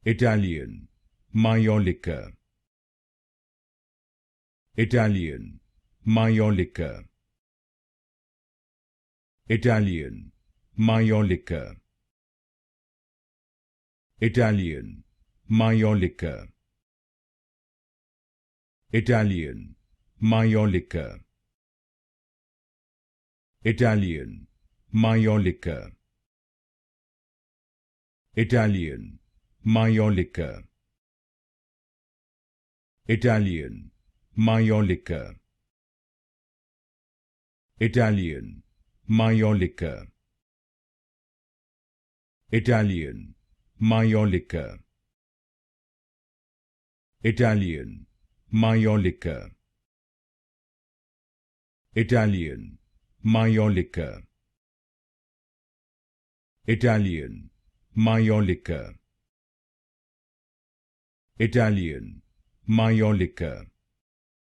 Italian, Maiolica. Italian, Maiolica. Italian, Maiolica. Italian, Maiolica. Italian, Maiolica. Italian, Maiolica. Italian, Maiolica. Italian, Maiolica. Italian, Maiolica. Italian, Maiolica. Italian, Maiolica. Italian, Maiolica. Italian, Maiolica. Italian, Maiolica.